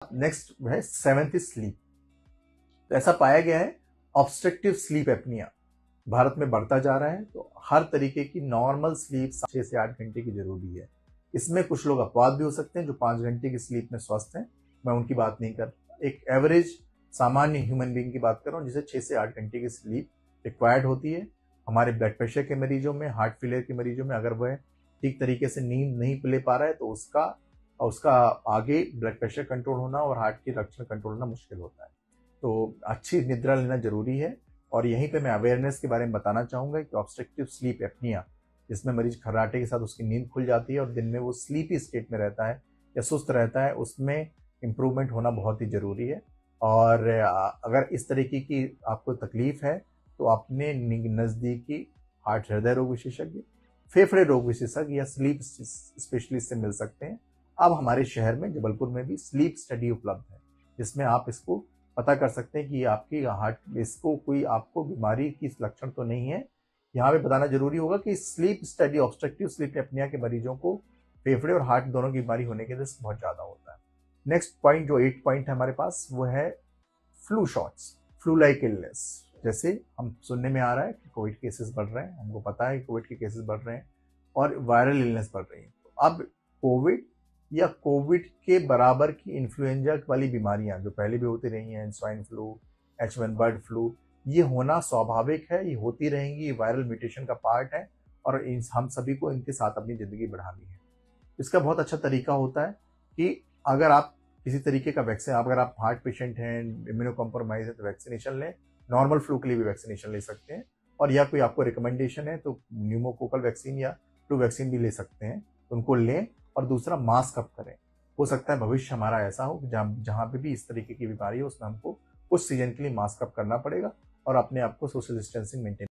Next है seventh sleep. तो ऐसा पाया गया है ऑब्स्ट्रक्टिव स्लीप एपनिया भारत में बढ़ता जा रहा है। तो हर तरीके की नॉर्मल स्लीप 6 से 8 घंटे की जरूरी है। इसमें कुछ लोग अपवाद भी हो सकते हैं जो 5 घंटे की स्लीप में स्वस्थ हैं, मैं उनकी बात नहीं कर रहा। एक एवरेज सामान्य ह्यूमन बीइंग की बात कर रहा हूँ जिसे 6 से 8 घंटे की स्लीप रिक्वायर्ड होती है। हमारे ब्लड प्रेशर के मरीजों में, हार्ट फेलियर के मरीजों में अगर वह ठीक तरीके से नींद नहीं ले पा रहा है तो उसका आगे ब्लड प्रेशर कंट्रोल होना और हार्ट की रक्षा कंट्रोल होना मुश्किल होता है। तो अच्छी निद्रा लेना जरूरी है। और यहीं पे मैं अवेयरनेस के बारे में बताना चाहूँगा कि ऑब्स्ट्रक्टिव स्लीप एपनिया, जिसमें मरीज खर्राटे के साथ उसकी नींद खुल जाती है और दिन में वो स्लीपी स्टेट में रहता है या सुस्त रहता है, उसमें इम्प्रूवमेंट होना बहुत ही ज़रूरी है। और अगर इस तरीके की आपको तकलीफ है तो अपने नज़दीकी हार्ट हृदय रोग विशेषज्ञ, फेफड़े रोग विशेषज्ञ या स्लीप स्पेशलिस्ट से मिल सकते हैं। अब हमारे शहर में जबलपुर में भी स्लीप स्टडी उपलब्ध है, जिसमें आप इसको पता कर सकते हैं कि आपकी हार्ट इसको कोई आपको बीमारी की लक्षण तो नहीं है। यहाँ पे बताना जरूरी होगा कि sleep study obstructive sleep apnoea के मरीजों को फेफड़े और हार्ट दोनों की बीमारी होने के रिस्क बहुत ज्यादा होता है। नेक्स्ट पॉइंट जो 8 पॉइंट है हमारे पास वो है flu shots, flu like illness. जैसे हम सुनने में आ रहा है कि कोविड केसेस बढ़ रहे हैं, हमको पता है कि कोविड के केसेस बढ़ रहे हैं और वायरल इलनेस बढ़ रही है। तो अब कोविड या कोविड के बराबर की इन्फ्लुएंजा वाली बीमारियां जो पहले भी होती रही हैं, swine flu, H1 bird flu, ये होना स्वाभाविक है, ये होती रहेंगी, ये वायरल म्यूटेशन का पार्ट है और हम सभी को इनके साथ अपनी जिंदगी बढ़ानी है। इसका बहुत अच्छा तरीका होता है कि अगर आप किसी तरीके का वैक्सीन, अगर आप हार्ट पेशेंट हैं, इम्यूनो कॉम्प्रोमाइज है तो वैक्सीनेशन लें, नॉर्मल फ्लू के लिए भी वैक्सीनेशन ले सकते हैं। और या कोई आपको रिकमेंडेशन है तो न्यूमोकोकल वैक्सीन या फ्लू वैक्सीन भी ले सकते हैं, उनको लें। और दूसरा, मास्क अप करें। हो सकता है भविष्य हमारा ऐसा हो जहाँ पे भी इस तरीके की बीमारी हो उसमें हमको कुछ सीजन के लिए मास्क अप करना पड़ेगा और अपने आप को सोशल डिस्टेंसिंग मेंटेन